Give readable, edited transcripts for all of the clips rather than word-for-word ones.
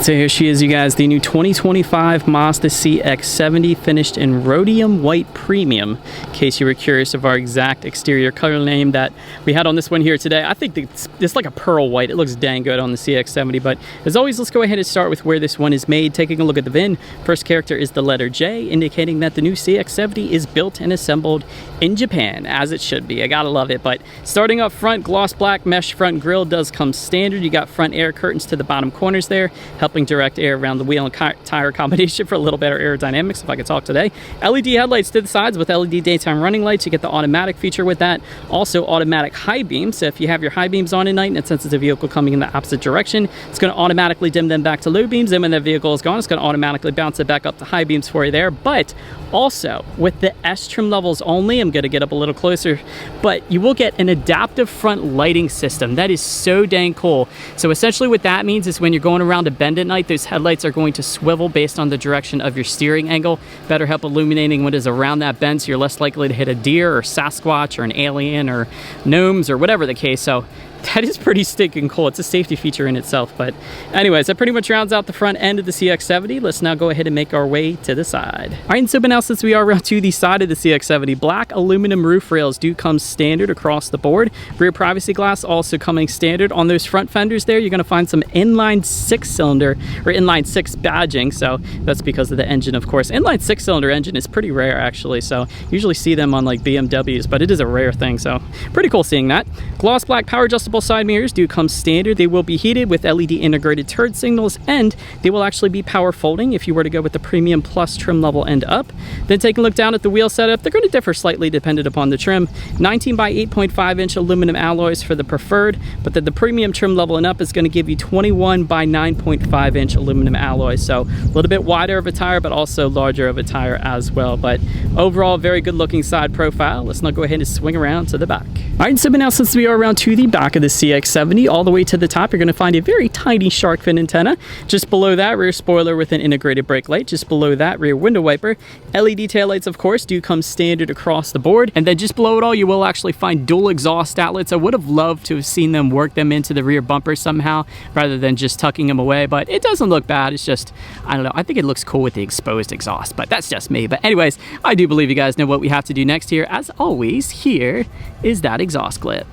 So here she is, you guys, the new 2025 Mazda CX-70 finished in rhodium white premium. In case you were curious of our exact exterior color name that we had on this one here today. I think it's like a pearl white. It looks dang good on the CX-70, but as always, let's go ahead and start with where this one is made. Taking a look at the VIN, first character is the letter J, indicating that the new CX-70 is built and assembled in Japan, as it should be. I gotta love it. But starting up front, gloss black mesh front grille does come standard. You got front air curtains to the bottom corners there, helping direct air around the wheel and tire combination for a little better aerodynamics, if I could talk today. LED headlights to the sides with LED daytime running lights. You get the automatic feature with that. Also automatic high beams. So if you have your high beams on at night and it senses a vehicle coming in the opposite direction, it's going to automatically dim them back to low beams. And when the vehicle is gone, it's going to automatically bounce it back up to high beams for you there. But also with the S trim levels only, I'm going to get up a little closer, but you will get an adaptive front lighting system. That is so dang cool. So essentially what that means is when you're going around a bend at night, those headlights are going to swivel based on the direction of your steering angle. Better help illuminating what is around that bend, so you're less likely to hit a deer or Sasquatch or an alien or gnomes or whatever the case. So that is pretty stinking cool. It's a safety feature in itself. But anyways, that pretty much rounds out the front end of the CX-70. Let's now go ahead and make our way to the side. All right, and so now since we are around to the side of the CX-70, black aluminum roof rails do come standard across the board. Rear privacy glass also coming standard. On those front fenders there, you're going to find some inline 6-cylinder or inline 6 badging. So that's because of the engine, of course. Inline 6-cylinder engine is pretty rare, actually. So usually see them on like BMWs, but it is a rare thing. So pretty cool seeing that. Gloss black power adjustable side mirrors do come standard. They will be heated with LED integrated turn signals, and they will actually be power folding if you were to go with the premium plus trim level and up. Then take a look down at the wheel setup. They're going to differ slightly dependent upon the trim. 19 by 8.5 inch aluminum alloys for the preferred, but then the premium trim level and up is going to give you 21 by 9.5 inch aluminum alloys. So a little bit wider of a tire, but also larger of a tire as well. But overall, very good looking side profile. Let's now go ahead and swing around to the back. All right, so now since we are around to the back of the CX-70, all the way to the top, you're going to find a very tiny shark fin antenna. Just below that, rear spoiler with an integrated brake light. Just below that, rear window wiper. LED taillights, of course, do come standard across the board. And then just below it all, you will actually find dual exhaust outlets. I would have loved to have seen them work them into the rear bumper somehow, rather than just tucking them away. But it doesn't look bad. It's just, I don't know. I think it looks cool with the exposed exhaust, but that's just me. But anyways, I do believe you guys know what we have to do next here. As always, here is that exhaust clip.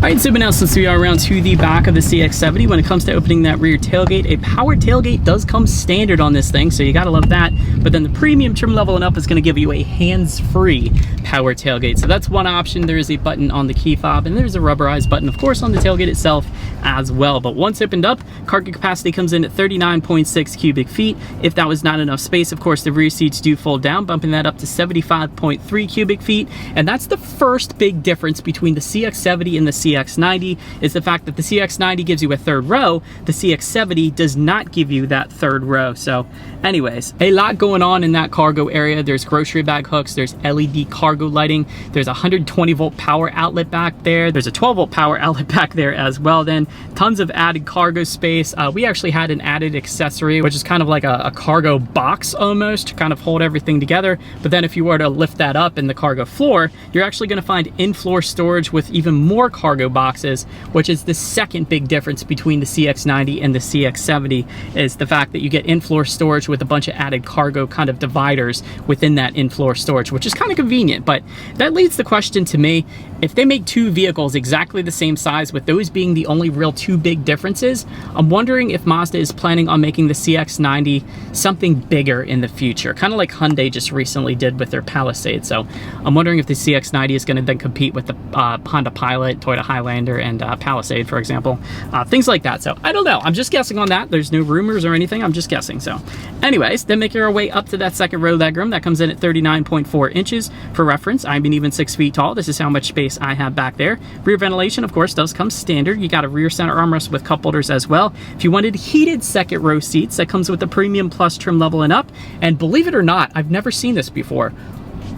Alright, so now since we are around to the back of the CX-70, when it comes to opening that rear tailgate, a power tailgate does come standard on this thing, so you gotta love that. But then the premium trim level and up is gonna give you a hands-free power tailgate. So that's one option. There is a button on the key fob, and there's a rubberized button, of course, on the tailgate itself as well. But once opened up, cargo capacity comes in at 39.6 cubic feet. If that was not enough space, of course, the rear seats do fold down, bumping that up to 75.3 cubic feet. And that's the first big difference between the CX-70 and the CX-90, is the fact that the CX-90 gives you a third row. The CX-70 does not give you that third row. So anyways, a lot going on in that cargo area. There's grocery bag hooks, there's LED cargo lighting, there's a 120 volt power outlet back there, there's a 12 volt power outlet back there as well. Then tons of added cargo space. We actually had an added accessory, which is kind of like a cargo box almost, to kind of hold everything together. But then if you were to lift that up in the cargo floor, you're actually going to find in-floor storage with even more cargo boxes, which is the second big difference between the CX-90 and the CX-70, is the fact that you get in-floor storage with a bunch of added cargo kind of dividers within that in-floor storage, which is kind of convenient. But that leads the question to me, if they make two vehicles exactly the same size, with those being the only real two big differences, I'm wondering if Mazda is planning on making the CX-90 something bigger in the future, kind of like Hyundai just recently did with their Palisade. So I'm wondering if the CX-90 is going to then compete with the Honda Pilot, Toyota Highlander, and Palisade, for example. Things like that. So I don't know. I'm just guessing on that. There's no rumors or anything. I'm just guessing. So anyways, then making our way up to that second row legroom. That comes in at 39.4 inches. For reference, I'm an even 6 feet tall. This is how much space I have back there. Rear ventilation, of course, does come standard. You got a rear center armrest with cup holders as well. If you wanted heated second row seats, that comes with the premium plus trim level and up. And believe it or not, I've never seen this before.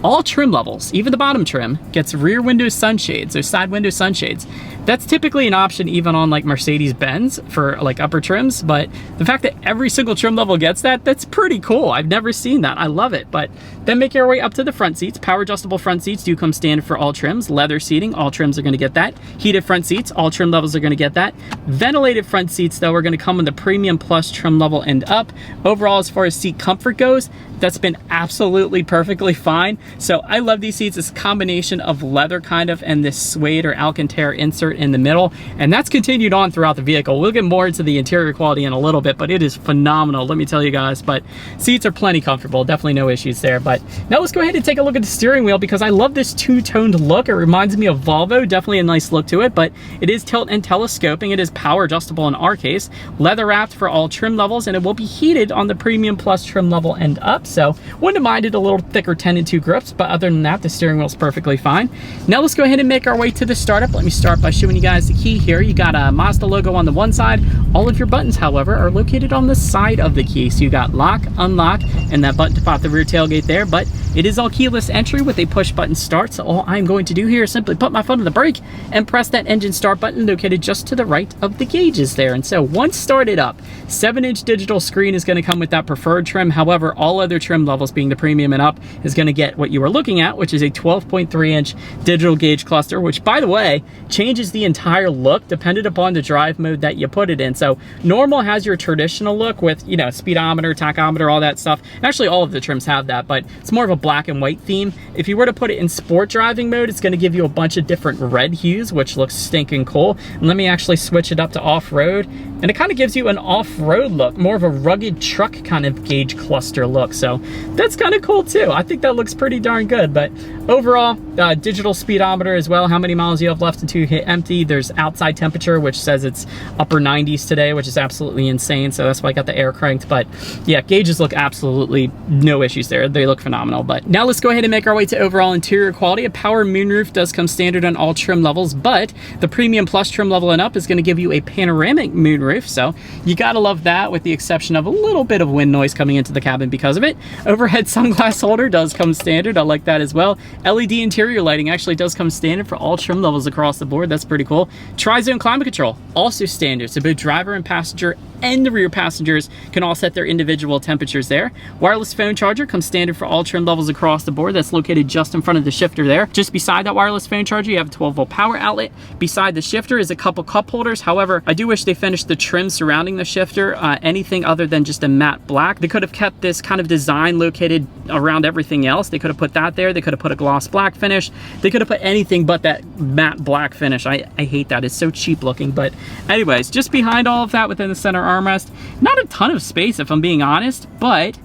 all trim levels, even the bottom trim, gets rear window sunshades, or side window sunshades. That's typically an option even on like Mercedes-Benz for like upper trims, but the fact that every single trim level gets that, that's pretty cool. I've never seen that. I love it. But then make your way up to the front seats. Power adjustable front seats do come standard for all trims. Leather seating, all trims are going to get that. Heated front seats, all trim levels are going to get that. Ventilated front seats, though, are going to come in the Premium Plus trim level and up. Overall, as far as seat comfort goes, that's been absolutely perfectly fine. So I love these seats. It's a combination of leather kind of and this suede or Alcantara insert in the middle, and that's continued on throughout the vehicle. We'll get more into the interior quality in a little bit, but it is phenomenal, let me tell you guys. But seats are plenty comfortable, definitely no issues there. But now let's go ahead and take a look at the steering wheel, because I love this two-toned look. It reminds me of Volvo, definitely a nice look to it, but it is tilt and telescoping. It is power adjustable in our case, leather wrapped for all trim levels, and it will be heated on the Premium Plus trim level and up. So wouldn't have minded a little thicker 10-2 grips, but other than that, the steering wheel is perfectly fine. Now let's go ahead and make our way to the startup. Let me start by showing you guys the key here. You got a Mazda logo on the one side. All of your buttons, however, are located on the side of the key. So you got lock, unlock, and that button to pop the rear tailgate there, but it is all keyless entry with a push button start. So all I'm going to do here is simply put my foot on the brake and press that engine start button located just to the right of the gauges there. And so once started up, 7-inch digital screen is going to come with that preferred trim. However, all other trim levels, being the premium and up, is going to get what you are looking at, which is a 12.3-inch digital gauge cluster, which, by the way, changes the entire look dependent upon the drive mode that you put it in. So normal has your traditional look with, you know, speedometer, tachometer, all that stuff. Actually, all of the trims have that, but it's more of a black and white theme. If you were to put it in sport driving mode, it's going to give you a bunch of different red hues, which looks stinking cool. And let me actually switch it up to off-road, and it kind of gives you an off-road look, more of a rugged truck kind of gauge cluster look. So that's kind of cool too. I think that looks pretty darn good. But overall, digital speedometer as well, how many miles you have left until you hit empty. There's outside temperature, which says it's upper 90s today, which is absolutely insane. So that's why I got the air cranked. But yeah, gauges look absolutely no issues there. They look phenomenal. But now let's go ahead and make our way to overall interior quality. A power moonroof does come standard on all trim levels, but the Premium Plus trim level and up is going to give you a panoramic moonroof. So you gotta love that, with the exception of a little bit of wind noise coming into the cabin because of it. Overhead sunglass holder does come standard. I like that as well. LED interior lighting actually does come standard for all trim levels across the board. That's pretty cool. Tri-zone climate control, also standard. So both driver and passenger and the rear passengers can all set their individual temperatures there. Wireless phone charger comes standard for all trim levels across the board. That's located just in front of the shifter there. Just beside that wireless phone charger, you have a 12-volt power outlet. Beside the shifter is a couple cup holders. However, I do wish they finished the trim surrounding the shifter anything other than just a matte black. They could have kept this kind of design located around everything else. They could have put that there. They could have put a gloss black finish. They could have put anything but that matte black finish. I hate that. It's so cheap looking. But anyways, just behind all of that within the center armrest, not a ton of space if I'm being honest, but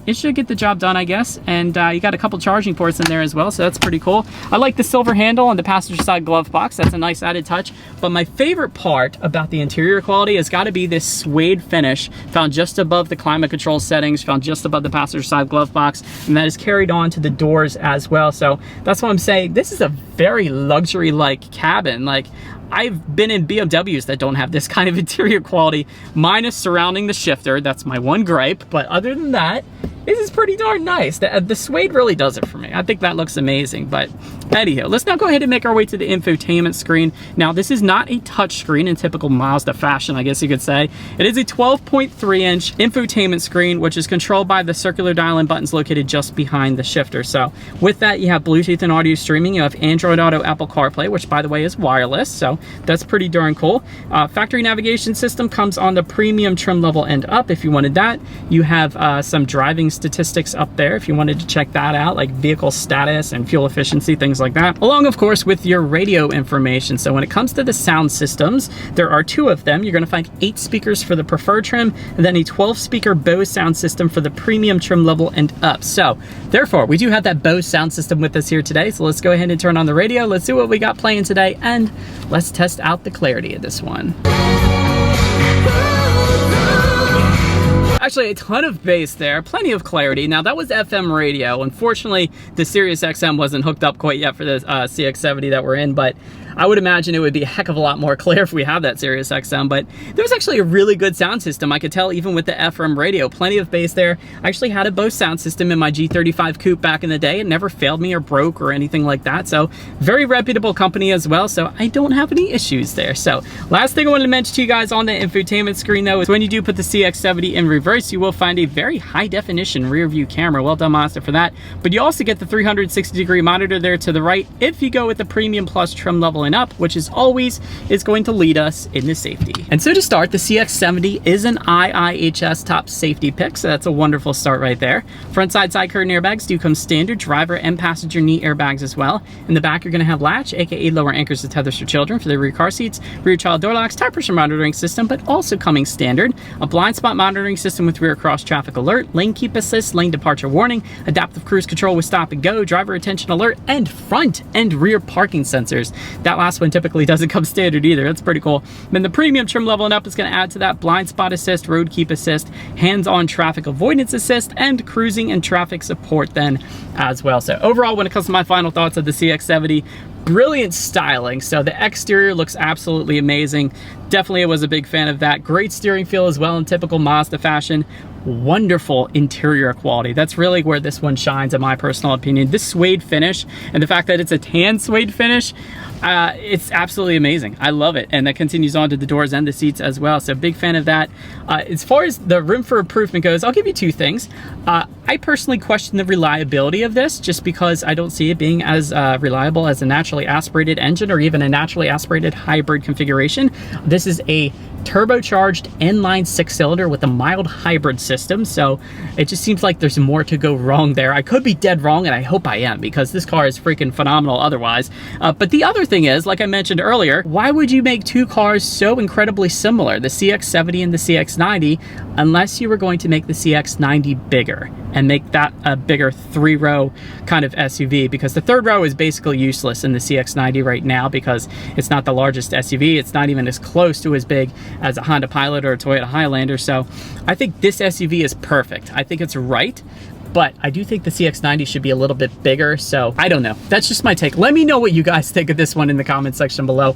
it should get the job done, I guess. And you got a couple charging ports in there as well, so that's pretty cool. I like the silver handle on the passenger side glove box. That's a nice added touch. But my favorite part about the interior quality has got to be this suede finish found just above the climate control settings, found just above the passenger side glove box, and that is carried on to the doors as well. So that's what I'm saying. This is a very luxury-like cabin. Like, I've been in BMWs that don't have this kind of interior quality, minus surrounding the shifter. That's my one gripe. But other than that, this is pretty darn nice. The suede really does it for me. I think that looks amazing. But anyhow, let's now go ahead and make our way to the infotainment screen. Now, this is not a touch screen in typical Mazda fashion, I guess you could say. It is a 12.3-inch infotainment screen, which is controlled by the circular dial-in buttons located just behind the shifter. So with that, you have Bluetooth and audio streaming. You have Android Auto, Apple CarPlay, which, by the way, is wireless. So that's pretty darn cool. Factory navigation system comes on the premium trim level and up if you wanted that. You have some driving statistics up there if you wanted to check that out, like vehicle status and fuel efficiency, things like that, along of course with your radio information. So when it comes to the sound systems, there are 2 of them. You're going to find 8 speakers for the preferred trim, and then a 12-speaker Bose sound system for the premium trim level and up. So therefore, we do have that Bose sound system with us here today. So let's go ahead and turn on the radio. Let's see what we got playing today, and let's test out the clarity of this one. Actually, a ton of bass there, plenty of clarity. Now, that was FM radio. Unfortunately, the Sirius XM wasn't hooked up quite yet for the CX-70 that we're in, but I would imagine it would be a heck of a lot more clear if we had that Sirius XM, but there was actually a really good sound system. I could tell even with the FM radio, plenty of bass there. I actually had a Bose sound system in my G35 coupe back in the day. It never failed me or broke or anything like that. So very reputable company as well. So I don't have any issues there. So last thing I wanted to mention to you guys on the infotainment screen though is when you do put the CX-70 in reverse, you will find a very high definition rear view camera. Well done, Mazda, for that. But you also get the 360-degree monitor there to the right if you go with the Premium Plus trim level and up, which is always is going to lead us into safety. And so to start, the CX-70 is an IIHS top safety pick, so that's a wonderful start right there. Front side curtain airbags do come standard, driver and passenger knee airbags as well. In the back, you're going to have latch, aka lower anchors and tethers for children for the rear car seats, rear child door locks, tire pressure monitoring system, but also coming standard, a blind spot monitoring system with rear cross traffic alert, lane keep assist, lane departure warning, adaptive cruise control with stop and go, driver attention alert, and front and rear parking sensors. That last one typically doesn't come standard either. That's pretty cool. Then the premium trim level and up is going to add to that blind spot assist, road keep assist, hands-on traffic avoidance assist, and cruising and traffic support then as well. So overall, when it comes to my final thoughts of the CX-70, brilliant styling. So the exterior looks absolutely amazing. Definitely I was a big fan of that. Great steering feel as well in typical Mazda fashion. Wonderful interior quality. That's really where this one shines in my personal opinion. This suede finish and the fact that it's a tan suede finish, it's absolutely amazing. I love it. And that continues on to the doors and the seats as well. So big fan of that. As far as the room for improvement goes, I'll give you two things. I personally question the reliability of this just because I don't see it being as reliable as a naturally aspirated engine or even a naturally aspirated hybrid configuration. This is a turbocharged inline 6-cylinder with a mild hybrid system, so it just seems like there's more to go wrong there. I could be dead wrong, and I hope I am, because this car is freaking phenomenal otherwise. But the other thing is, like I mentioned earlier, why would you make two cars so incredibly similar, the CX-70 and the CX-90, unless you were going to make the CX-90 bigger and make that a bigger 3-row kind of SUV? Because the third row is basically useless in the CX-90 right now because it's not the largest SUV. It's not even as close to as big as a Honda Pilot or a Toyota Highlander. So I think this SUV is perfect. I think it's right, but I do think the CX-90 should be a little bit bigger. So I don't know. That's just my take. Let me know what you guys think of this one in the comment section below.